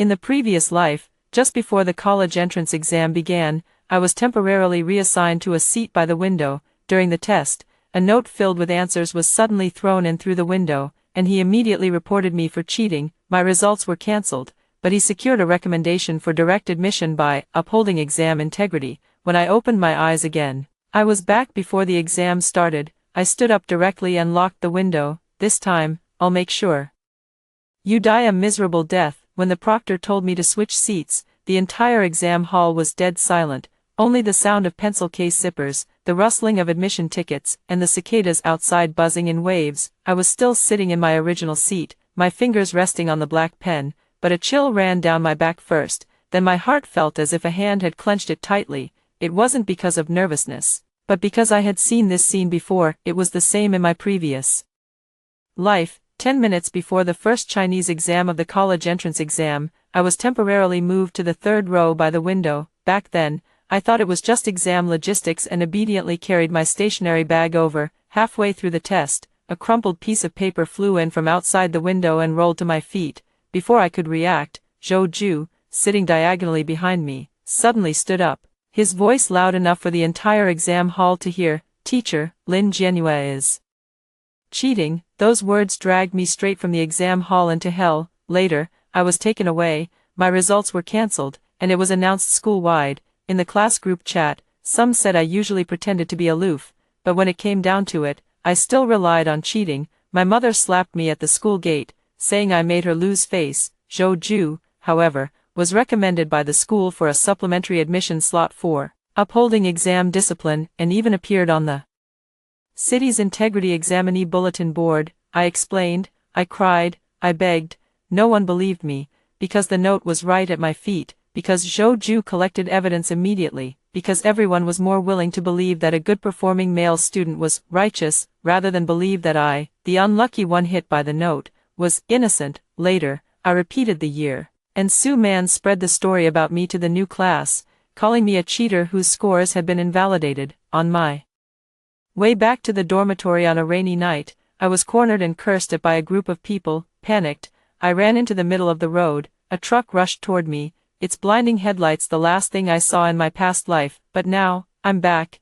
In the previous life, just before the college entrance exam began, I was temporarily reassigned to a seat by the window. During the test, a note filled with answers was suddenly thrown in through the window, and he immediately reported me for cheating. My results were cancelled, but he secured a recommendation for direct admission by upholding exam integrity. When I opened my eyes again, I was back before the exam started. I stood up directly and locked the window. This time, I'll make sure you die a miserable death. When the proctor told me to switch seats, the entire exam hall was dead silent. Only the sound of pencil case zippers, the rustling of admission tickets, and the cicadas outside buzzing in waves. I was still sitting in my original seat, my fingers resting on the black pen, but a chill ran down my back first, then my heart felt as if a hand had clenched it tightly. It wasn't because of nervousness, but because I had seen this scene before. It was the same in my previous life. 10 minutes before the first Chinese exam of the college entrance exam, I was temporarily moved to the third row by the window. Back then, I thought it was just exam logistics and obediently carried my stationery bag over. Halfway through the test, a crumpled piece of paper flew in from outside the window and rolled to my feet. Before I could react, Zhou Ju, sitting diagonally behind me, suddenly stood up, his voice loud enough for the entire exam hall to hear. "Teacher, Lin Jianyue is cheating." Those words dragged me straight from the exam hall into hell. Later, I was taken away, my results were cancelled, and it was announced school-wide. In the class group chat, some said I usually pretended to be aloof, but when it came down to it, I still relied on cheating. My mother slapped me at the school gate, saying I made her lose face. Zhou Ju, however, was recommended by the school for a supplementary admission slot for upholding exam discipline, and even appeared on the city's integrity examinee bulletin board. I explained, I cried, I begged. No one believed me, because the note was right at my feet, because Zhou Ju collected evidence immediately, because everyone was more willing to believe that a good-performing male student was righteous, rather than believe that I, the unlucky one hit by the note, was innocent. Later, I repeated the year, and Su Man spread the story about me to the new class, calling me a cheater whose scores had been invalidated. On my way back to the dormitory on a rainy night, I was cornered and cursed at by a group of people. Panicked, I ran into the middle of the road. A truck rushed toward me, its blinding headlights the last thing I saw in my past life. But now, I'm back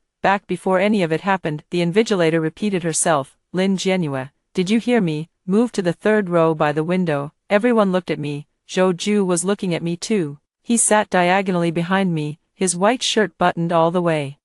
before any of it happened. The invigilator repeated herself. "Lin Jianyue, did you hear me? Move to the third row by the window." Everyone looked at me. Zhou Ju was looking at me too. He sat diagonally behind me, his white shirt buttoned all the way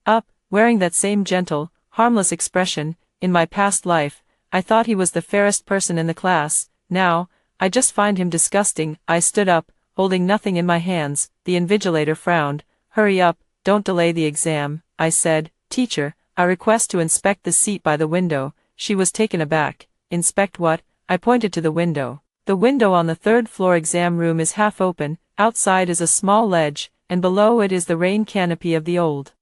up, wearing that same gentle, harmless expression. In my past life, I thought he was the fairest person in the class. Now, I just find him disgusting. I stood up, holding nothing in my hands. The invigilator frowned. "Hurry up, don't delay the exam," I said. "Teacher, I request to inspect the seat by the window." She was taken aback. "Inspect what?" I pointed to the window. The window on the third floor exam room is half open. Outside is a small ledge, and below it is the rain canopy of the old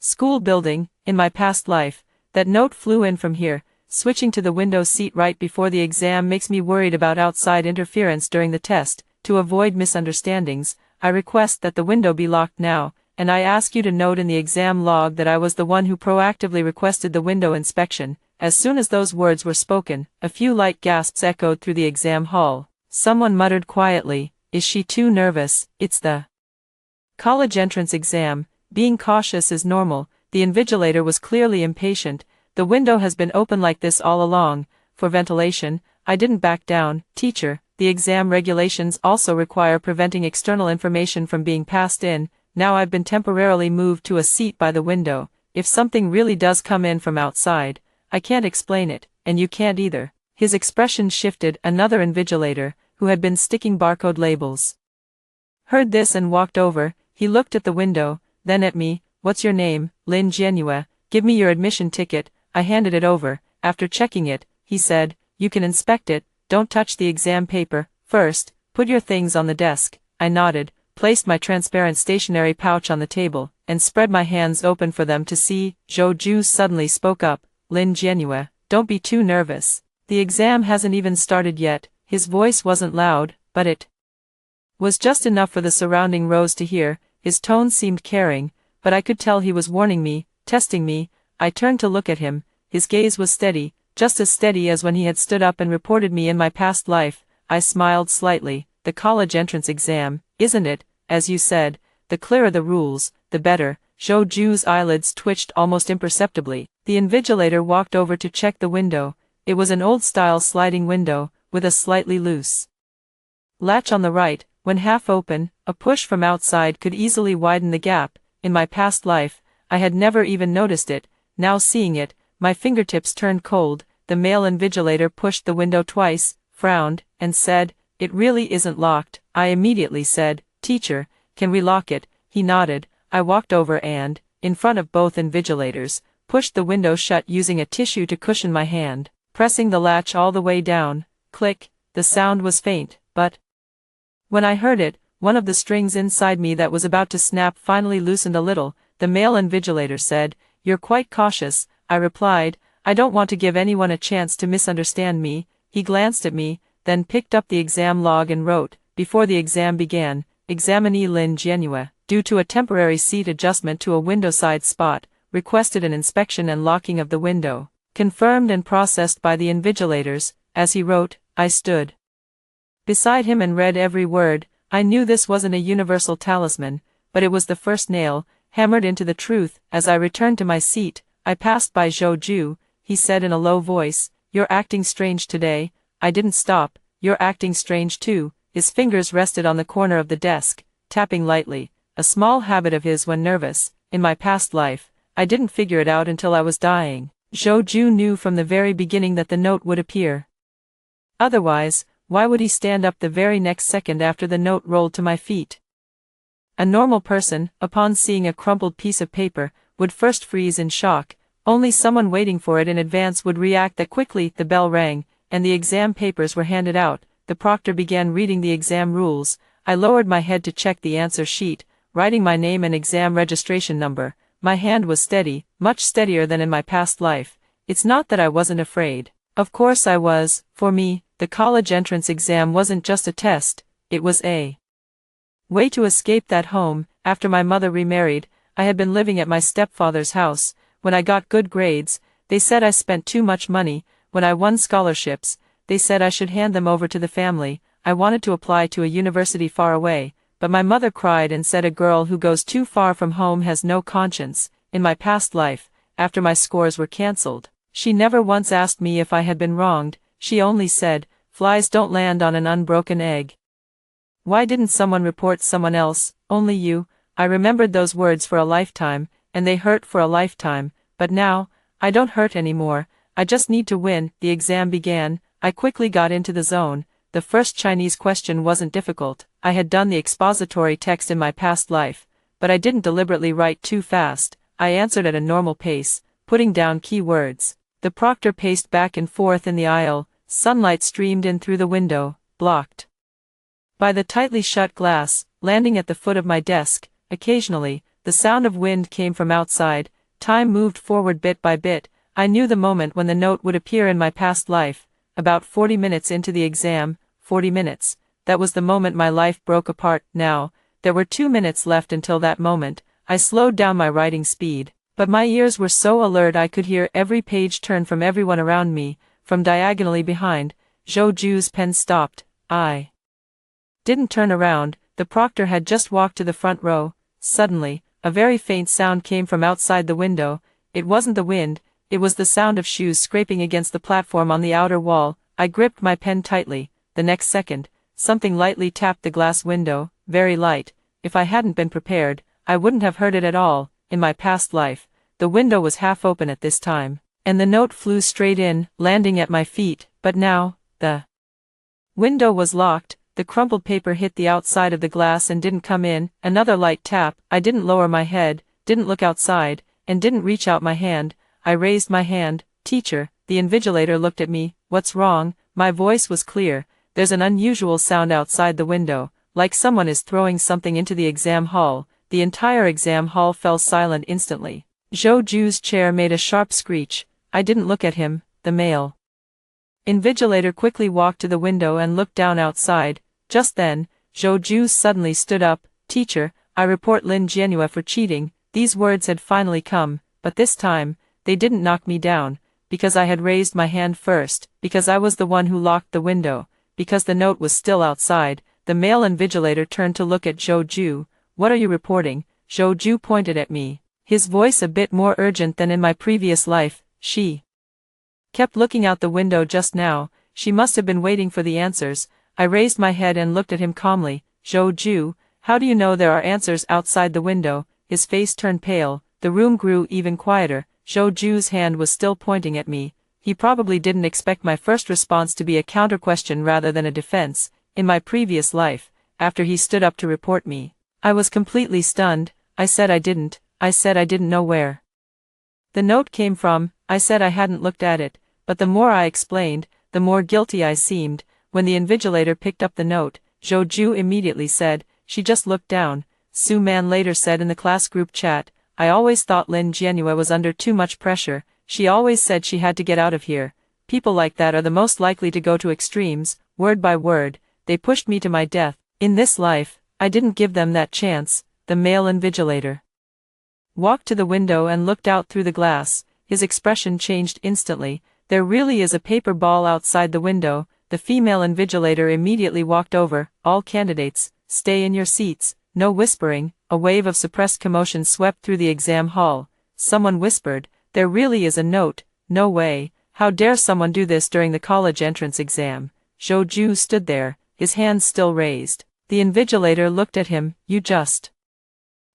school building. In my past life, that note flew in from here. Switching to the window seat right before the exam makes me worried about outside interference during the test. To avoid misunderstandings, I request that the window be locked now, and I ask you to note in the exam log that I was the one who proactively requested the window inspection. As soon as those words were spoken, a few light gasps echoed through the exam hall. Someone muttered quietly, "Is she too nervous?" It's the college entrance exam. Being cautious is normal. The invigilator was clearly impatient. "The window has been open like this all along, for ventilation." I didn't back down. "Teacher, the exam regulations also require preventing external information from being passed in. Now I've been temporarily moved to a seat by the window. If something really does come in from outside, I can't explain it, and you can't either." His expression shifted. Another invigilator, who had been sticking barcode labels, heard this and walked over. He looked at the window, then at me. "What's your name?" "Lin Jianyue. Give me your admission ticket." I handed it over. After checking it, he said, "You can inspect it. Don't touch the exam paper. First, put your things on the desk." I nodded, placed my transparent stationery pouch on the table, and spread my hands open for them to see. Zhou Ju suddenly spoke up. "Lin Jianyue, don't be too nervous. The exam hasn't even started yet." His voice wasn't loud, but it was just enough for the surrounding rows to hear. His tone seemed caring, but I could tell he was warning me, testing me. I turned to look at him. His gaze was steady, just as steady as when he had stood up and reported me in my past life. I smiled slightly. the college entrance exam, isn't it? As you said, the clearer the rules, the better." Zhou Ju's eyelids twitched almost imperceptibly. The invigilator walked over to check the window. It was an old-style sliding window, with a slightly loose latch on the right. When half open, a push from outside could easily widen the gap. In my past life, I had never even noticed it. Now seeing it, my fingertips turned cold. The male invigilator pushed the window twice, frowned, and said, "It really isn't locked." I immediately said, "Teacher, can we lock it?" He nodded. I walked over and, in front of both invigilators, pushed the window shut using a tissue to cushion my hand, pressing the latch all the way down. Click. The sound was faint, but when I heard it, one of the strings inside me that was about to snap finally loosened a little. The male invigilator said, "You're quite cautious." I replied, "I don't want to give anyone a chance to misunderstand me." He glanced at me, then picked up the exam log and wrote, "Before the exam began, examinee Lin Jianhua, due to a temporary seat adjustment to a window side spot, requested an inspection and locking of the window. Confirmed and processed by the invigilators." As he wrote, I stood beside him and read every word. I knew this wasn't a universal talisman, but it was the first nail, hammered into the truth. As I returned to my seat, I passed by Zhou Ju. He said in a low voice, "You're acting strange today." I didn't stop. "You're acting strange too." His fingers rested on the corner of the desk, tapping lightly, a small habit of his when nervous. In my past life, I didn't figure it out until I was dying. Zhou Ju knew from the very beginning that the note would appear. Otherwise, why would he stand up the very next second after the note rolled to my feet? A normal person, upon seeing a crumpled piece of paper, would first freeze in shock. Only someone waiting for it in advance would react that quickly. The bell rang, and the exam papers were handed out. The proctor began reading the exam rules. I lowered my head to check the answer sheet, writing my name and exam registration number. My hand was steady, much steadier than in my past life. It's not that I wasn't afraid. Of course I was. For me, the college entrance exam wasn't just a test, it was a way to escape that home. After my mother remarried, I had been living at my stepfather's house. When I got good grades, they said I spent too much money. When I won scholarships, they said I should hand them over to the family. I wanted to apply to a university far away, but my mother cried and said a girl who goes too far from home has no conscience. In my past life, after my scores were cancelled, she never once asked me if I had been wronged. She only said, "Flies don't land on an unbroken egg." Why didn't someone report someone else? Only you. I remembered those words for a lifetime, and they hurt for a lifetime. But now, I don't hurt anymore. I just need to win. The exam began. I quickly got into the zone. The first Chinese question wasn't difficult. I had done the expository text in my past life, but I didn't deliberately write too fast. I answered at a normal pace, putting down key words. The proctor paced back and forth in the aisle. Sunlight streamed in through the window, blocked by the tightly shut glass, landing at the foot of my desk. Occasionally, the sound of wind came from outside. Time moved forward bit by bit. I knew the moment when the note would appear in my past life. About 40 minutes into the exam, 40 minutes. That was the moment my life broke apart. Now, there were 2 minutes left until that moment. I slowed down my writing speed, but my ears were so alert I could hear every page turn from everyone around me. From diagonally behind, Zhou Ju's pen stopped. I didn't turn around. The proctor had just walked to the front row. Suddenly, a very faint sound came from outside the window. It wasn't the wind, it was the sound of shoes scraping against the platform on the outer wall. I gripped my pen tightly. The next second, something lightly tapped the glass window, very light. If I hadn't been prepared, I wouldn't have heard it at all. In my past life, the window was half open at this time, and the note flew straight in, landing at my feet. But now, the window was locked. The crumpled paper hit the outside of the glass and didn't come in. Another light tap. I didn't lower my head, didn't look outside, and didn't reach out my hand. I raised my hand. "Teacher." The invigilator looked at me. "What's wrong?" My voice was clear. "There's an unusual sound outside the window, like someone is throwing something into the exam hall." The entire exam hall fell silent instantly. Zhou Ju's chair made a sharp screech. I didn't look at him. The male invigilator quickly walked to the window and looked down outside. Just then, Zhou Ju suddenly stood up. "Teacher, I report Lin Jianhua for cheating." These words had finally come, but this time, they didn't knock me down, because I had raised my hand first, because I was the one who locked the window, because the note was still outside. the male invigilator turned to look at Zhou Ju. "What are you reporting?" Zhou Ju pointed at me, his voice a bit more urgent than in my previous life. "She kept looking out the window just now. She must have been waiting for the answers." I raised my head and looked at him calmly. "Zhou Ju, how do you know there are answers outside the window?" His face turned pale. The room grew even quieter. Zhou Ju's hand was still pointing at me. He probably didn't expect my first response to be a counter-question rather than a defense. In my previous life, after he stood up to report me, I was completely stunned. I said I didn't know where the note came from. I said I hadn't looked at it, but the more I explained, the more guilty I seemed. When the invigilator picked up the note, Zhou Ju immediately said, "She just looked down." Su Man later said in the class group chat, "I always thought Lin Jianhua was under too much pressure. She always said she had to get out of here. People like that are the most likely to go to extremes." Word by word, they pushed me to my death. In this life, I didn't give them that chance. The male invigilator walked to the window and looked out through the glass. His expression changed instantly. "There really is a paper ball outside the window." The female invigilator immediately walked over. "All candidates, stay in your seats." No whispering. A wave of suppressed commotion swept through the exam hall. Someone whispered, "There really is a note." No way. How dare someone do this during the college entrance exam? Zhou Ju stood there, his hands still raised. The invigilator looked at him. "You just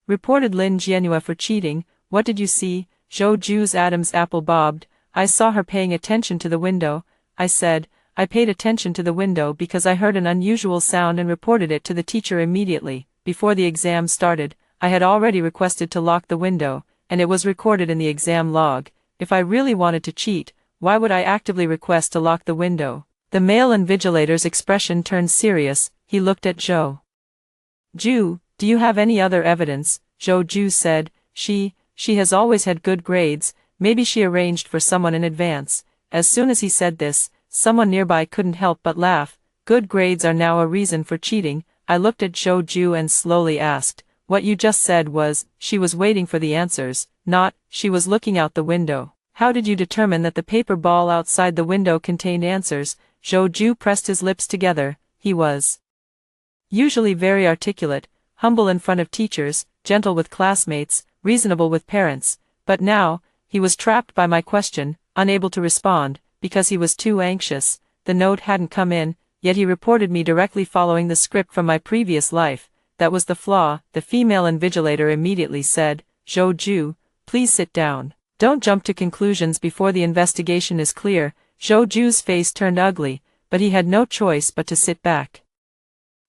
reported Lin Jianhua for cheating. What did you see?" Zhou Ju's Adam's apple bobbed. "I saw her paying attention to the window." I said, "I paid attention to the window because I heard an unusual sound and reported it to the teacher immediately. Before the exam started, I had already requested to lock the window, and it was recorded in the exam log. If I really wanted to cheat, why would I actively request to lock the window?" The male invigilator's expression turned serious. He looked at Zhou Ju. "Do you have any other evidence?" Zhou Ju said, She has always had good grades. Maybe she arranged for someone in advance." As soon as he said this, someone nearby couldn't help but laugh. "Good grades are now a reason for cheating." I looked at Zhou Ju and slowly asked, "What you just said was, she was waiting for the answers, not, she was looking out the window. How did you determine that the paper ball outside the window contained answers?" Zhou Ju pressed his lips together. He was usually very articulate, humble in front of teachers, gentle with classmates, reasonable with parents, but now, he was trapped by my question, unable to respond, because he was too anxious. The note hadn't come in, yet he reported me directly following the script from my previous life. That was the flaw. The female invigilator immediately said, "Zhou Ju, please sit down. Don't jump to conclusions before the investigation is clear." Zhou Ju's face turned ugly, but he had no choice but to sit back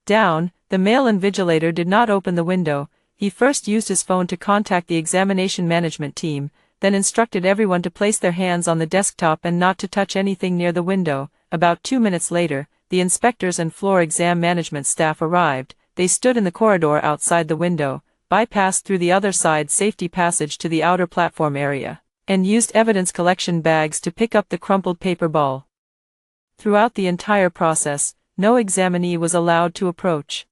down. The male invigilator did not open the window. He first used his phone to contact the examination management team, then instructed everyone to place their hands on the desktop and not to touch anything near the window. About 2 minutes later, the inspectors and floor exam management staff arrived. They stood in the corridor outside the window, bypassed through the other side safety passage to the outer platform area, and used evidence collection bags to pick up the crumpled paper ball. Throughout the entire process, no examinee was allowed to approach.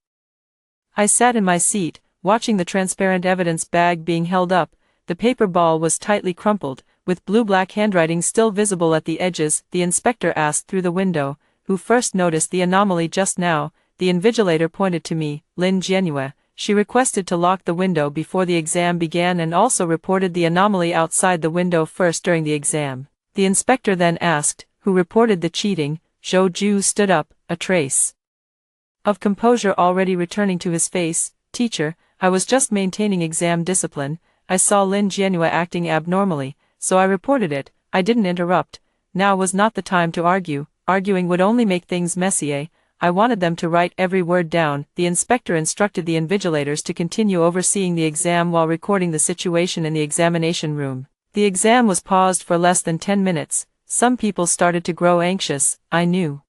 I sat in my seat, watching the transparent evidence bag being held up. The paper ball was tightly crumpled, with blue-black handwriting still visible at the edges. The inspector asked through the window, "Who first noticed the anomaly just now?" The invigilator pointed to me. "Lin Jianhua. She requested to lock the window before the exam began and also reported the anomaly outside the window first during the exam." The inspector then asked, "Who reported the cheating?" Zhou Ju stood up, a trace of composure already returning to his face. "Teacher, I was just maintaining exam discipline. I saw Lin Jianhua acting abnormally, so I reported it." I didn't interrupt. Now was not the time to argue. Arguing would only make things messier. I wanted them to write every word down. The inspector instructed the invigilators to continue overseeing the exam while recording the situation in the examination room. The exam was paused for less than 10 minutes. Some people started to grow anxious. I knew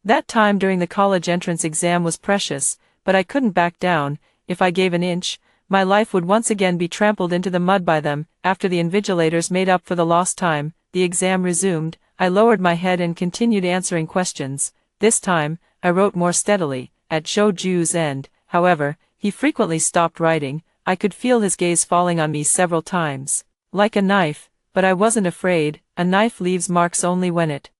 that time during the college entrance exam was precious, but I couldn't back down. If I gave an inch, my life would once again be trampled into the mud by them. After the invigilators made up for the lost time, the exam resumed. I lowered my head and continued answering questions. This time, I wrote more steadily. At Zhou Ju's end, however, he frequently stopped writing. I could feel his gaze falling on me several times, like a knife, but I wasn't afraid. A knife leaves marks only when it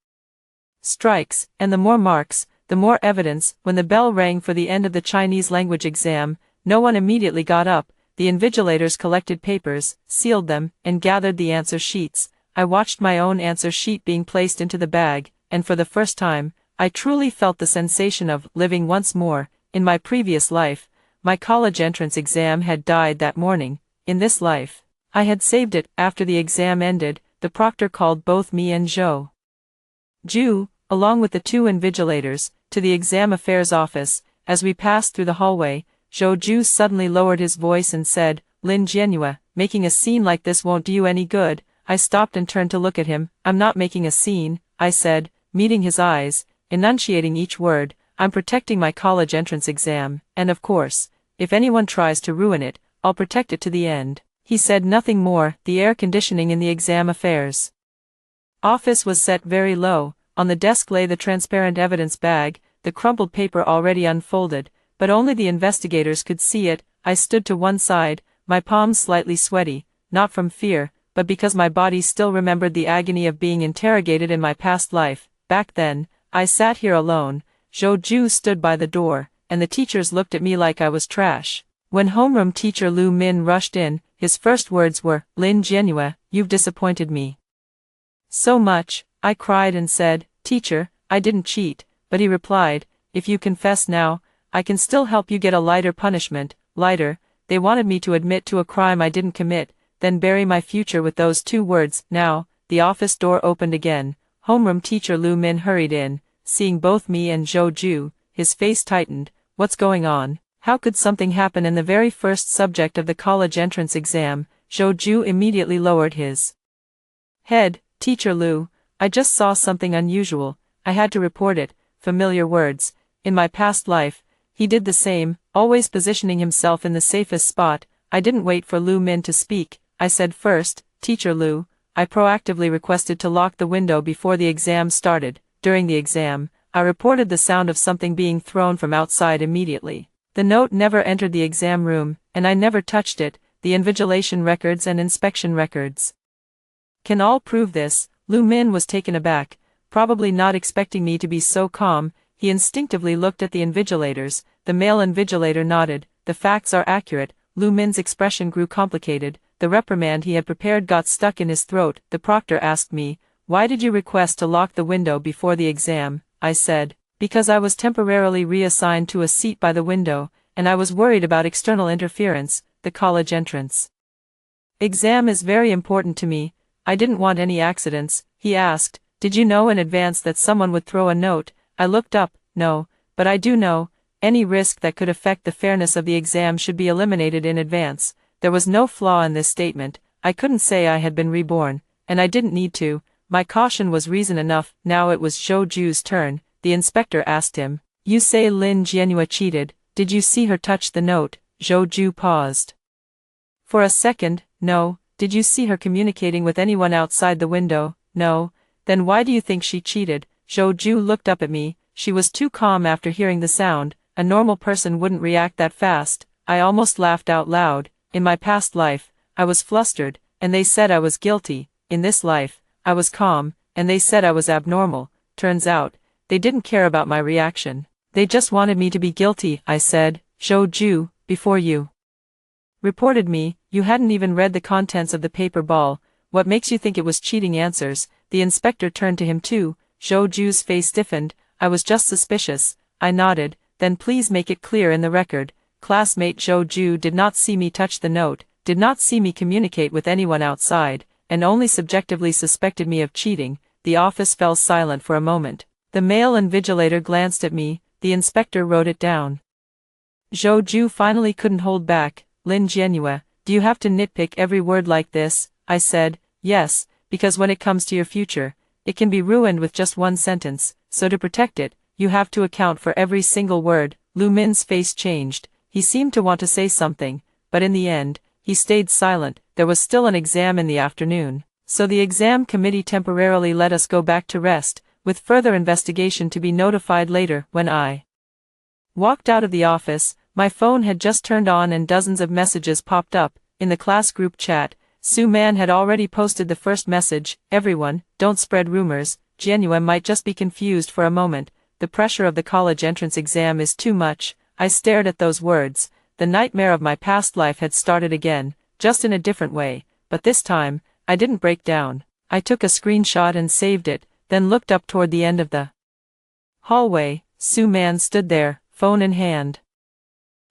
strikes, and the more marks, the more evidence. When the bell rang for the end of the Chinese language exam, no one immediately got up. The invigilators collected papers, sealed them, and gathered the answer sheets. I watched my own answer sheet being placed into the bag, and for the first time, I truly felt the sensation of living once more. In my previous life, my college entrance exam had died that morning. In this life, I had saved it. After the exam ended, the proctor called both me and Zhou Ju, along with the two invigilators, to the exam affairs office. As we passed through the hallway, Zhou Ju suddenly lowered his voice and said, "Lin Jianhua, making a scene like this won't do you any good." I stopped and turned to look at him. "I'm not making a scene," I said, meeting his eyes, enunciating each word. "I'm protecting my college entrance exam, and of course, if anyone tries to ruin it, I'll protect it to the end." He said nothing more. The air conditioning in the exam affairs office was set very low. On the desk lay the transparent evidence bag, the crumpled paper already unfolded, but only the investigators could see it. I stood to one side, my palms slightly sweaty, not from fear, but because my body still remembered the agony of being interrogated in my past life. Back then, I sat here alone. Zhou Ju stood by the door, and the teachers looked at me like I was trash. When homeroom teacher Lu Min rushed in, his first words were, "Lin Jianhua, you've disappointed me so much." I cried and said, "Teacher, I didn't cheat," but he replied, "If you confess now, I can still help you get a lighter punishment." Lighter. They wanted me to admit to a crime I didn't commit, then bury my future with those two words. Now, the office door opened again. Homeroom teacher Lu Min hurried in. Seeing both me and Zhou Ju, his face tightened. "What's going on? How could something happen in the very first subject of the college entrance exam?" Zhou Ju immediately lowered his head. "Teacher Lu, I just saw something unusual. I had to report it." Familiar words. In my past life, he did the same, always positioning himself in the safest spot. I didn't wait for Lu Min to speak. I said first, "Teacher Lu, I proactively requested to lock the window before the exam started. During the exam, I reported the sound of something being thrown from outside immediately. The note never entered the exam room, and I never touched it. The invigilation records and inspection records can all prove this." Lu Min was taken aback, probably not expecting me to be so calm. He instinctively looked at the invigilators. The male invigilator nodded. "The facts are accurate." Lu Min's expression grew complicated. The reprimand he had prepared got stuck in his throat. The proctor asked me, "Why did you request to lock the window before the exam?" I said, "Because I was temporarily reassigned to a seat by the window, and I was worried about external interference. The college entrance exam is very important to me. I didn't want any accidents." He asked, "Did you know in advance that someone would throw a note?" I looked up. "No, but I do know. Any risk that could affect the fairness of the exam should be eliminated in advance." There was no flaw in this statement. I couldn't say I had been reborn, and I didn't need to. My caution was reason enough. Now it was Zhou Ju's turn. The inspector asked him, "You say Lin Jianhua cheated. Did you see her touch the note?" Zhou Ju paused for a second. "No." "Did you see her communicating with anyone outside the window?" "No." "Then why do you think she cheated?" Zhou Ju looked up at me. She was too calm after hearing the sound. A normal person wouldn't react that fast. I almost laughed out loud. In my past life, I was flustered, and they said I was guilty. In this life, I was calm, and they said I was abnormal. Turns out, they didn't care about my reaction. They just wanted me to be guilty. I said, "Zhou Ju, before you reported me, you hadn't even read the contents of the paper ball. What makes you think it was cheating?" Answers. The inspector turned to him too. Zhou Ju's face stiffened. "I was just suspicious." I nodded. "Then please make it clear in the record. Classmate Zhou Ju did not see me touch the note, did not see me communicate with anyone outside, and only subjectively suspected me of cheating." The office fell silent for a moment. The male invigilator glanced at me. The inspector wrote it down. Zhou Ju finally couldn't hold back. "Lin Jianhua, do you have to nitpick every word like this?" I said, "Yes, because when it comes to your future, it can be ruined with just one sentence, so to protect it, you have to account for every single word." Lu Min's face changed. He seemed to want to say something, but in the end, he stayed silent. There was still an exam in the afternoon, so the exam committee temporarily let us go back to rest, with further investigation to be notified later. When I walked out of the office, my phone had just turned on and dozens of messages popped up. In the class group chat, Su Man had already posted the first message, "Everyone, don't spread rumors. Jianhua might just be confused for a moment." the pressure of the college entrance exam is too much." I stared at those words. The nightmare of my past life had started again, just in a different way, but this time, I didn't break down. I took a screenshot and saved it, then looked up toward the end of the hallway. Sue Man stood there, phone in hand.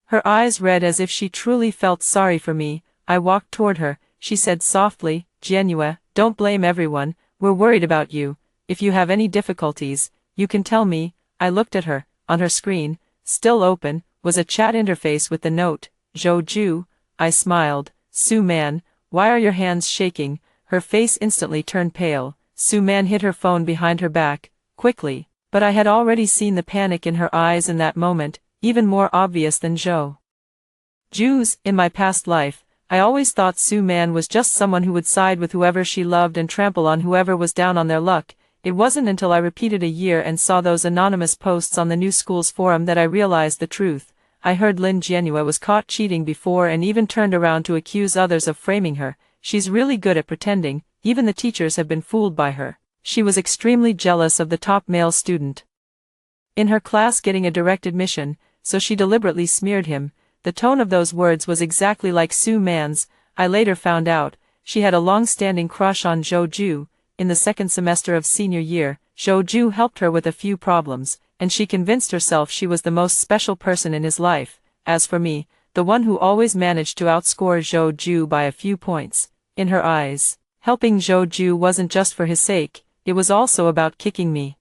Her eyes red as if she truly felt sorry for me. I walked toward her. She said softly, "Genua, don't blame everyone, we're worried about you. If you have any difficulties, you can tell me." I looked at her. On her screen, still open, was a chat interface with the note, "Joju." I smiled. "Sue Man, why are your hands shaking?" Her face instantly turned pale. Sue Man hid her phone behind her back, quickly, but I had already seen the panic in her eyes in that moment, even more obvious than Joju's. In my past life, I always thought Sue Man was just someone who would side with whoever she loved and trample on whoever was down on their luck. It wasn't until I repeated a year and saw those anonymous posts on the new school's forum that I realized the truth. I heard Lynn Genua was caught cheating before and even turned around to accuse others of framing her. She's really good at pretending. Even the teachers have been fooled by her. She was extremely jealous of the top male student in her class getting a direct admission, so she deliberately smeared him. The tone of those words was exactly like Sue Man's. I later found out she had a long-standing crush on Joju. In the second semester of senior year, Joju helped her with a few problems, and she convinced herself she was the most special person in his life. As for me, the one who always managed to outscore Joju by a few points, in her eyes, helping Joju wasn't just for his sake, it was also about kicking me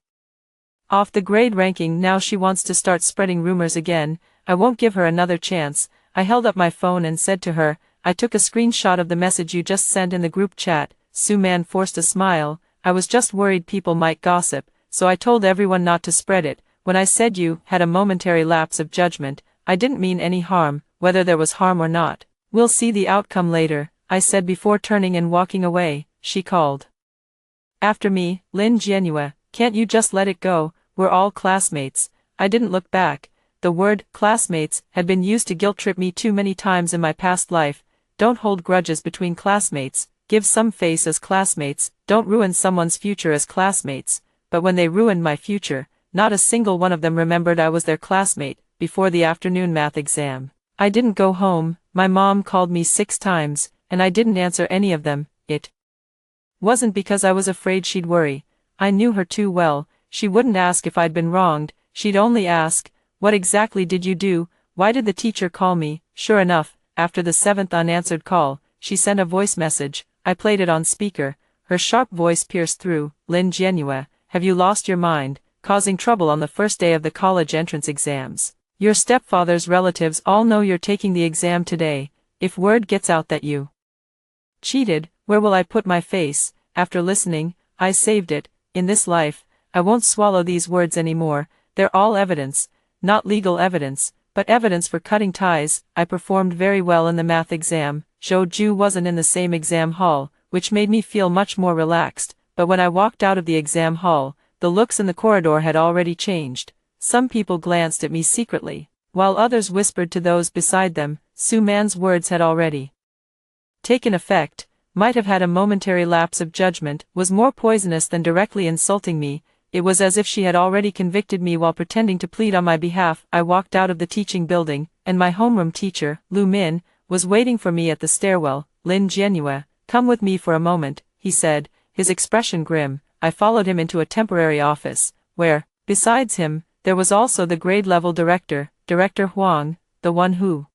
off the grade ranking. Now she wants to start spreading rumors again. I won't give her another chance. I held up my phone and said to her, "I took a screenshot of the message you just sent in the group chat." Sue Man forced a smile. "I was just worried people might gossip, so I told everyone not to spread it. When I said you had a momentary lapse of judgment, I didn't mean any harm, whether there was harm or not. We'll see the outcome later," I said before turning and walking away. She called after me, "Lynn Genua, can't you just let it go? We're all classmates." I didn't look back. The word classmates had been used to guilt-trip me too many times in my past life. Don't hold grudges between classmates. Give some face as classmates. Don't ruin someone's future as classmates. But when they ruined my future, not a single one of them remembered I was their classmate. Before the afternoon math exam, I didn't go home. My mom called me 6 times, and I didn't answer any of them. It wasn't because I was afraid she'd worry. I knew her too well. She wouldn't ask if I'd been wronged. She'd only ask, "What exactly did you do? Why did the teacher call me?" Sure enough, after the 7th unanswered call, she sent a voice message. I played it on speaker. Her sharp voice pierced through. "Lynn Genua, have you lost your mind, causing trouble on the first day of the college entrance exams? Your stepfather's relatives all know you're taking the exam today. If word gets out that you cheated, where will I put my face?" After listening, I saved it. In this life, I won't swallow these words anymore. They're all evidence, not legal evidence, but evidence for cutting ties. I performed very well in the math exam. Joju wasn't in the same exam hall, which made me feel much more relaxed, but when I walked out of the exam hall, the looks in the corridor had already changed. Some people glanced at me secretly, while others whispered to those beside them. Sue Man's words had already taken effect. Might have had a momentary lapse of judgment, was more poisonous than directly insulting me. It was as if she had already convicted me while pretending to plead on my behalf. I walked out of the teaching building, and my homeroom teacher, Lu Min, was waiting for me at the stairwell. "Lynn Genua, come with me for a moment," he said, his expression grim. I followed him into a temporary office, where, besides him, there was also the grade-level director, Director Huang, the one who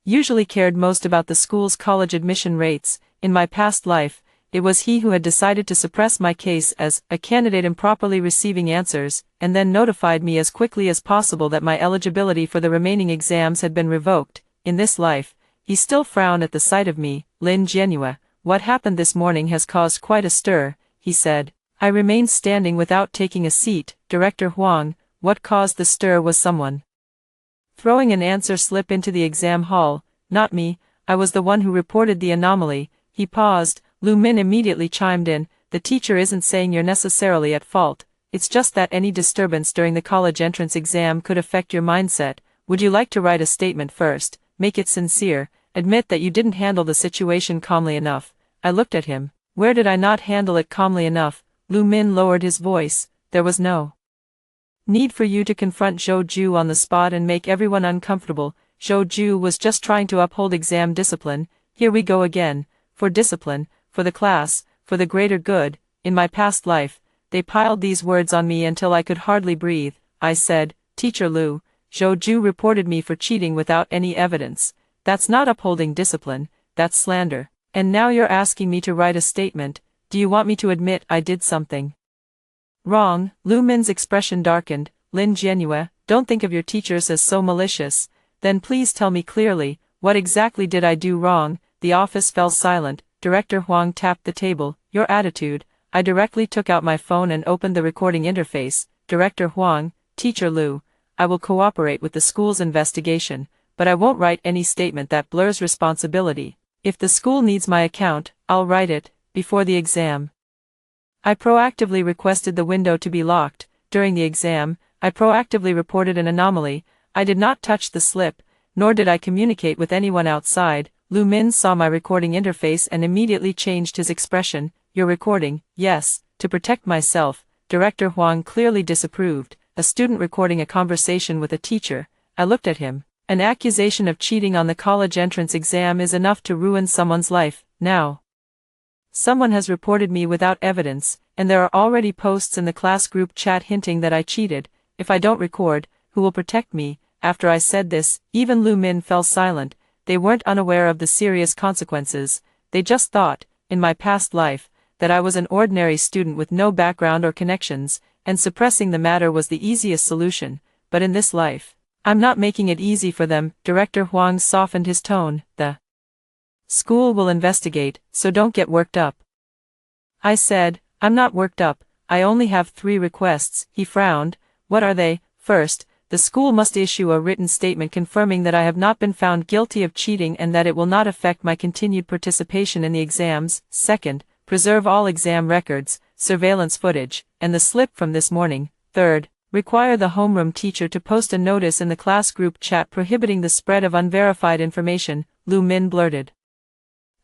usually cared most about the school's college admission rates. In my past life, it was he who had decided to suppress my case as a candidate improperly receiving answers, and then notified me as quickly as possible that my eligibility for the remaining exams had been revoked. In this life, he still frowned at the sight of me. "Lynn Genua, what happened this morning has caused quite a stir," he said. I remained standing without taking a seat. "Director Huang, what caused the stir? Was someone throwing an answer slip into the exam hall?" "Not me. I was the one who reported the anomaly." He paused. Lu Min immediately chimed in. "The teacher isn't saying you're necessarily at fault. It's just that any disturbance during the college entrance exam could affect your mindset. Would you like to write a statement first? Make it sincere. Admit that you didn't handle the situation calmly enough." I looked at him. Where did I not handle it calmly enough? Lu Min lowered his voice. "There was no need for you to confront Zhou Ju on the spot and make everyone uncomfortable. Zhou Ju was just trying to uphold exam discipline. Here we go again. For discipline, for the class, for the greater good. In my past life, they piled these words on me until I could hardly breathe. I said, Teacher Lu, Zhou Ju reported me for cheating without any evidence. That's not upholding discipline, that's slander. And now you're asking me to write a statement. Do you want me to admit I did something wrong? Lu Min's expression darkened. Lin Jianyue, don't think of your teachers as so malicious. Then please tell me clearly, what exactly did I do wrong? The office fell silent. Director Huang tapped the table. Your attitude. I directly took out my phone and opened the recording interface. Director Huang, Teacher Lu, I will cooperate with the school's investigation, but I won't write any statement that blurs responsibility. If the school needs my account, I'll write it, before the exam. I proactively requested the window to be locked. During the exam, I proactively reported an anomaly. I did not touch the slip, nor did I communicate with anyone outside. Lu Min saw my recording interface and immediately changed his expression. You're recording? Yes, to protect myself. Director Huang clearly disapproved. A student recording a conversation with a teacher. I looked at him. An accusation of cheating on the college entrance exam is enough to ruin someone's life. Now, someone has reported me without evidence, and there are already posts in the class group chat hinting that I cheated. If I don't record, who will protect me? After I said this, even Lu Min fell silent. They weren't unaware of the serious consequences. They just thought, in my past life, that I was an ordinary student with no background or connections, and suppressing the matter was the easiest solution. But in this life, I'm not making it easy for them. Director Huang softened his tone. The school will investigate, so don't get worked up. I said, I'm not worked up, I only have 3 requests. He frowned. What are they? First, the school must issue a written statement confirming that I have not been found guilty of cheating and that it will not affect my continued participation in the exams. Second, preserve all exam records, surveillance footage, and the slip from this morning. Third, require the homeroom teacher to post a notice in the class group chat prohibiting the spread of unverified information. Lu Min blurted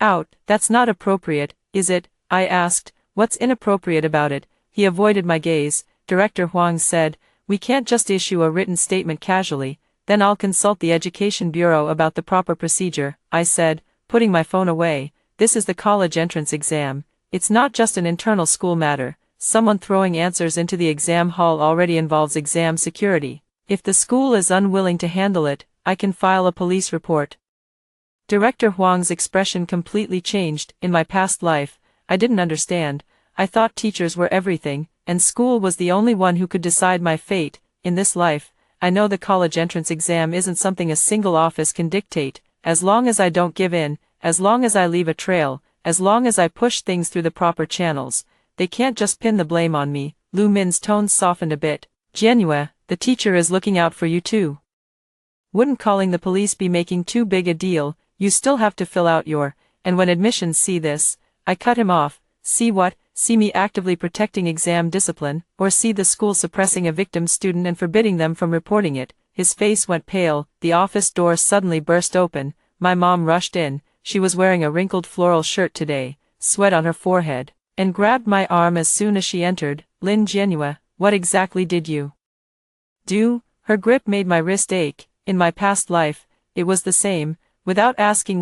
out, that's not appropriate, is it? I asked, what's inappropriate about it? He avoided my gaze. Director Huang said, we can't just issue a written statement casually, then I'll consult the Education Bureau about the proper procedure. I said, putting my phone away, this is the college entrance exam. It's not just an internal school matter. Someone throwing answers into the exam hall already involves exam security. If the school is unwilling to handle it, I can file a police report. Director Huang's expression completely changed. In my past life, I didn't understand. I thought teachers were everything, and school was the only one who could decide my fate. In this life, I know the college entrance exam isn't something a single office can dictate. As long as I don't give in, as long as I leave a trail, as long as I push things through the proper channels, they can't just pin the blame on me. Lu Min's tone softened a bit. Jianyue, the teacher is looking out for you too. Wouldn't calling the police be making too big a deal? You still have to fill out your, and when admissions see this, I cut him off. See what? See me actively protecting exam discipline, or see the school suppressing a victim student and forbidding them from reporting it. His face went pale. The office door suddenly burst open. My mom rushed in. She was wearing a wrinkled floral shirt today, sweat on her forehead, and grabbed my arm as soon as she entered. Lin Jianyue, what exactly did you do? Her grip made my wrist ache. In my past life, it was the same. Without asking